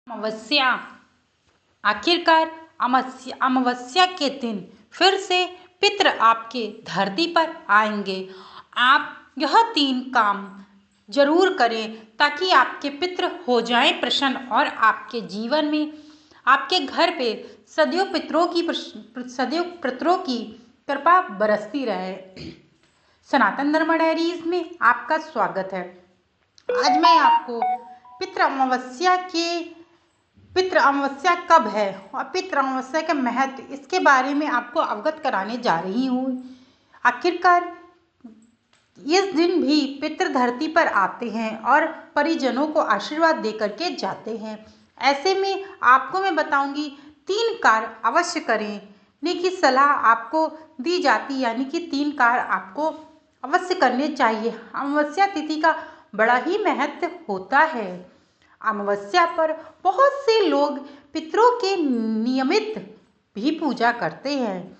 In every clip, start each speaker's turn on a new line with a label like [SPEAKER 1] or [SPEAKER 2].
[SPEAKER 1] अमावस्या। आखिरकार अमावस्या के दिन फिर से पितृ आपके धरती पर आएंगे। आप यह 3 काम जरूर करें ताकि आपके पितृ हो जाएं प्रसन्न और आपके जीवन में, आपके घर पे सदैव पितरों की कृपा बरसती रहे। सनातन धर्म डायरीज में आपका स्वागत है। आज मैं आपको पितृ अमावस्या कब है और पितृ अमावस्या के महत्व, इसके बारे में आपको अवगत कराने जा रही हूँ। आखिरकार इस दिन भी पितृ धरती पर आते हैं और परिजनों को आशीर्वाद दे करके जाते हैं। ऐसे में आपको मैं बताऊंगी 3 कार्य अवश्य करने की सलाह आपको दी जाती, यानी कि 3 कार्य आपको अवश्य करने चाहिए। अमावस्या तिथि का बड़ा ही महत्व होता है। अमावस्या पर बहुत से लोग पितरों के नियमित भी पूजा करते हैं।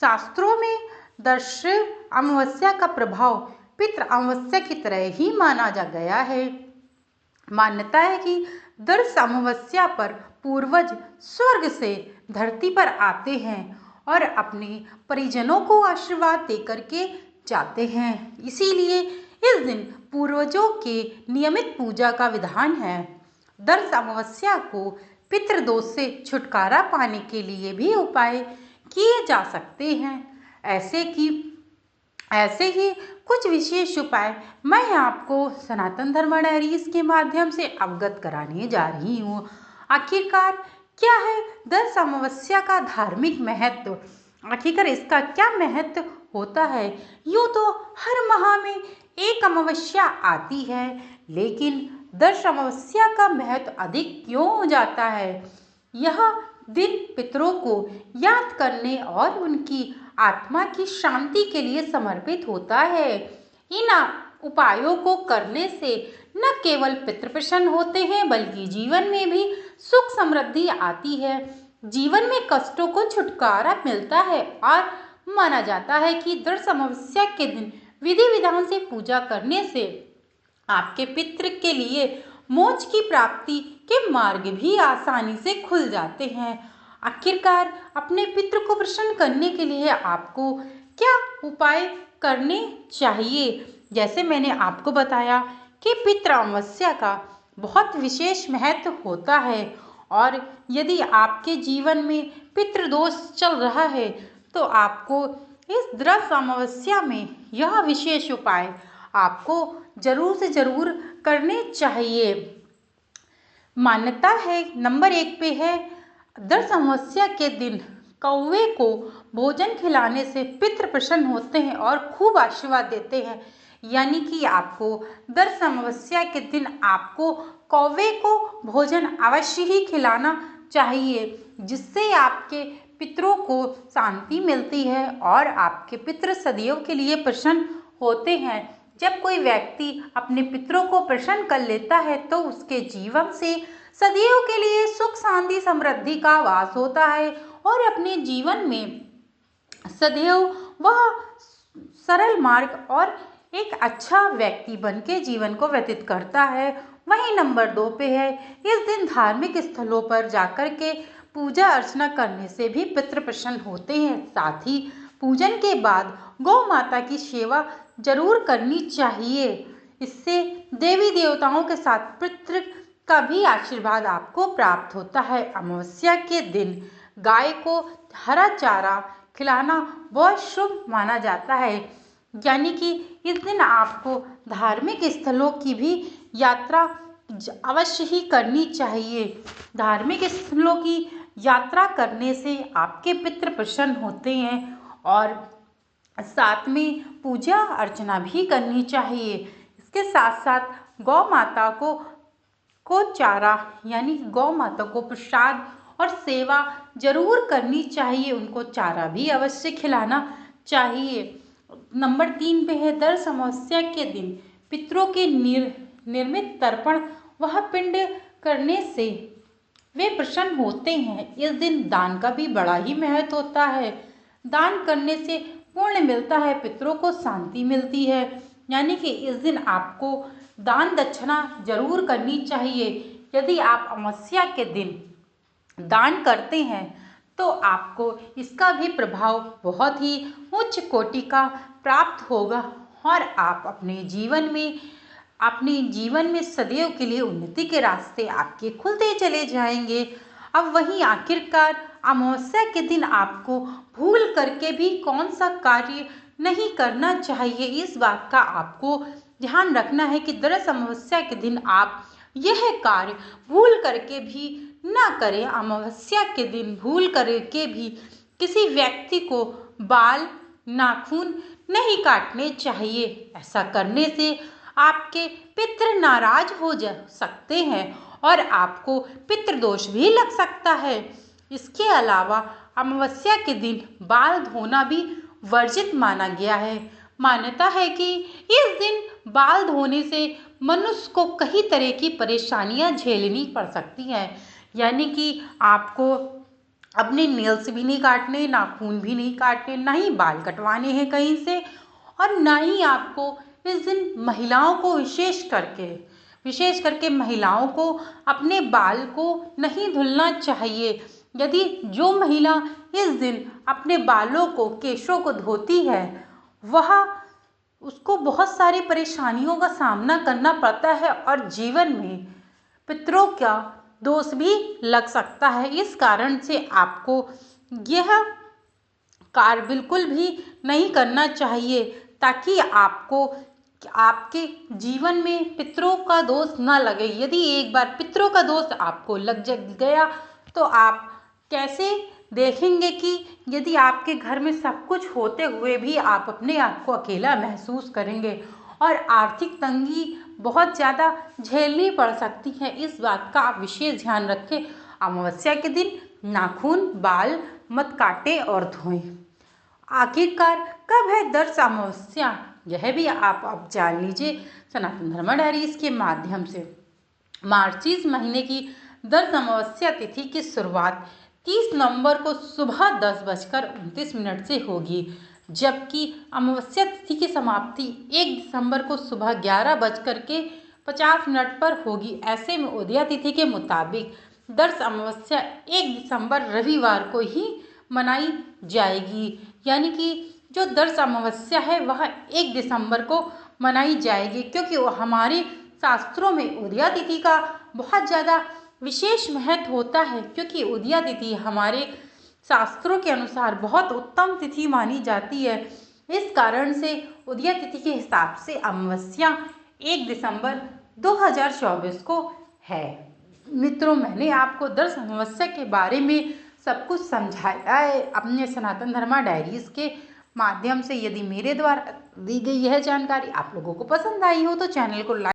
[SPEAKER 1] शास्त्रों में दर्शित अमावस्या का प्रभाव पितृ अमावस्या की तरह ही माना जा गया है। मान्यता है कि दर्श अमावस्या पर पूर्वज स्वर्ग से धरती पर आते हैं और अपने परिजनों को आशीर्वाद देकर के जाते हैं। इसीलिए इस दिन पूर्वजों के नियमित पूजा का विधान है। दर्श अमावस्या को पितृदोष से छुटकारा पाने के लिए भी उपाय किए जा सकते हैं। ऐसे ही कुछ विशेष उपाय मैं आपको सनातन धर्म डायरीज के माध्यम से अवगत कराने जा रही हूँ। आखिरकार क्या है दर्श अमावस्या का धार्मिक महत्व? आखिरकार इसका क्या महत्व होता है? यूँ तो हर माह में एक अमावस्या आती है, लेकिन दर्श अमावस्या का महत्व अधिक क्यों हो जाता है? यह दिन पितरों को याद करने और उनकी आत्मा की शांति के लिए समर्पित होता है। इन उपायों को करने से न केवल पितृ प्रसन्न होते हैं, बल्कि जीवन में भी सुख समृद्धि आती है। जीवन में कष्टों को छुटकारा मिलता है और माना जाता है कि दर्श अमावस्या के दिन विधि विधान से पूजा करने से आपके पितृ के लिए मोक्ष की प्राप्ति के मार्ग भी आसानी से खुल जाते हैं। आखिरकार अपने पितृ को प्रसन्न करने के लिए आपको क्या उपाय करने चाहिए? जैसे मैंने आपको बताया कि पितृ अमावस्या का बहुत विशेष महत्व होता है और यदि आपके जीवन में पितृदोष चल रहा है तो आपको इस दर्श अमावस्या में यह विशेष उपाय आपको जरूर से जरूर करने चाहिए। मान्यता है नंबर 1 पे है, दर्श अमावस्या के दिन कौवे को भोजन खिलाने से पितृ प्रसन्न होते हैं और खूब आशीर्वाद देते हैं। यानी कि आपको दर्श अमावस्या के दिन आपको कौवे को भोजन अवश्य ही खिलाना चाहिए, जिससे आपके पितरों को शांति मिलती है और आपके पितृ सदैव के लिए प्रसन्न होते हैं। जब कोई व्यक्ति अपने पितरों को प्रसन्न कर लेता है तो उसके जीवन से सदैव के लिए सुख शांति समृद्धि का वास होता है और अपने जीवन में सदैव वह सरल मार्ग और एक अच्छा व्यक्ति बन के जीवन को व्यतीत करता है। वहीं नंबर 2 पे है, इस दिन धार्मिक स्थलों पर जाकर के पूजा अर्चना करने से भी पितृ प्रसन्न होते हैं। साथ ही पूजन के बाद गौ माता की सेवा जरूर करनी चाहिए। इससे देवी देवताओं के साथ पितृ का भी आशीर्वाद आपको प्राप्त होता है। अमावस्या के दिन गाय को हरा चारा खिलाना बहुत शुभ माना जाता है। यानी कि इस दिन आपको धार्मिक स्थलों की भी यात्रा अवश्य ही करनी चाहिए। धार्मिक स्थलों की यात्रा करने से आपके पितृ प्रसन्न होते हैं और साथ में पूजा अर्चना भी करनी चाहिए। इसके साथ साथ गौ माता को चारा यानी गौ माता को प्रसाद और सेवा जरूर करनी चाहिए। उनको चारा भी अवश्य खिलाना चाहिए। नंबर 3 पे है, दर्श अमावस्या के दिन पितरों के निर्मित तर्पण वह पिंड करने से वे प्रसन्न होते हैं। इस दिन दान का भी बड़ा ही महत्व होता है। दान करने से पुण्य मिलता है, पितरों को शांति मिलती है। यानी कि इस दिन आपको दान दक्षिणा जरूर करनी चाहिए। यदि आप अमावस्या के दिन दान करते हैं तो आपको इसका भी प्रभाव बहुत ही उच्च कोटि का प्राप्त होगा और आप अपने जीवन में सदैव के लिए उन्नति के रास्ते आपके खुलते चले जाएंगे। अब वहीं आखिरकार अमावस्या के दिन आपको भूल करके भी कौन सा कार्य नहीं करना चाहिए, इस बात का आपको ध्यान रखना है कि दरअसल अमावस्या के दिन आप यह कार्य भूल करके भी ना करें। अमावस्या के दिन भूल करके भी किसी व्यक्ति को बाल नाखून नहीं काटने चाहिए। ऐसा करने से आपके पितृ नाराज हो जा सकते हैं और आपको पितृदोष भी लग सकता है। इसके अलावा अमावस्या के दिन बाल धोना भी वर्जित माना गया है। मान्यता है कि इस दिन बाल धोने से मनुष्य को कई तरह की परेशानियां झेलनी पड़ सकती हैं, यानी कि आपको अपने नेल्स भी नहीं काटने, नाखून भी नहीं काटने, ना ही बाल कटवाने हैं कहीं से, और ना ही आपको इस दिन महिलाओं को विशेष करके महिलाओं को अपने बाल को नहीं धुलना चाहिए। यदि जो महिला इस दिन अपने बालों को केशों को धोती है वह उसको बहुत सारी परेशानियों का सामना करना पड़ता है और जीवन में पितरों का दोष भी लग सकता है। इस कारण से आपको यह कार्य बिल्कुल भी नहीं करना चाहिए ताकि आपके जीवन में पितरों का दोष न लगे। यदि एक बार पितरों का दोष आपको लग गया तो आप कैसे देखेंगे कि यदि आपके घर में सब कुछ होते हुए भी आप अपने आप को अकेला महसूस करेंगे और आर्थिक तंगी बहुत ज़्यादा झेलनी पड़ सकती है। इस बात का आप विशेष ध्यान रखें। अमावस्या के दिन नाखून बाल मत काटें और धोएं। आखिरकार कब है दर्श अमावस्या, यह भी आप अब जान लीजिए सनातन धर्म डायरीज के माध्यम से। मार्च महीने की दर्श अमावस्या तिथि की शुरुआत 30 नवंबर को सुबह 10:29 से होगी, जबकि अमावस्या तिथि की समाप्ति 1 दिसंबर को सुबह 11:50 पर होगी। ऐसे में उदया तिथि के मुताबिक दर्श अमावस्या 1 दिसंबर रविवार को ही मनाई जाएगी, यानी कि जो दर्श अमावस्या है वह 1 दिसंबर को मनाई जाएगी, क्योंकि हमारे शास्त्रों में उदया तिथि का बहुत ज़्यादा विशेष महत्व होता है, क्योंकि उदया तिथि हमारे शास्त्रों के अनुसार बहुत उत्तम तिथि मानी जाती है। इस कारण से उदया तिथि के हिसाब से अमावस्या 1 दिसंबर 2024 को है। मित्रों, मैंने आपको दर्श अमावस्या के बारे में सब कुछ समझाया है अपने सनातन धर्मा डायरीज के माध्यम से। यदि मेरे द्वारा दी गई यह जानकारी आप लोगों को पसंद आई हो तो चैनल को लाइक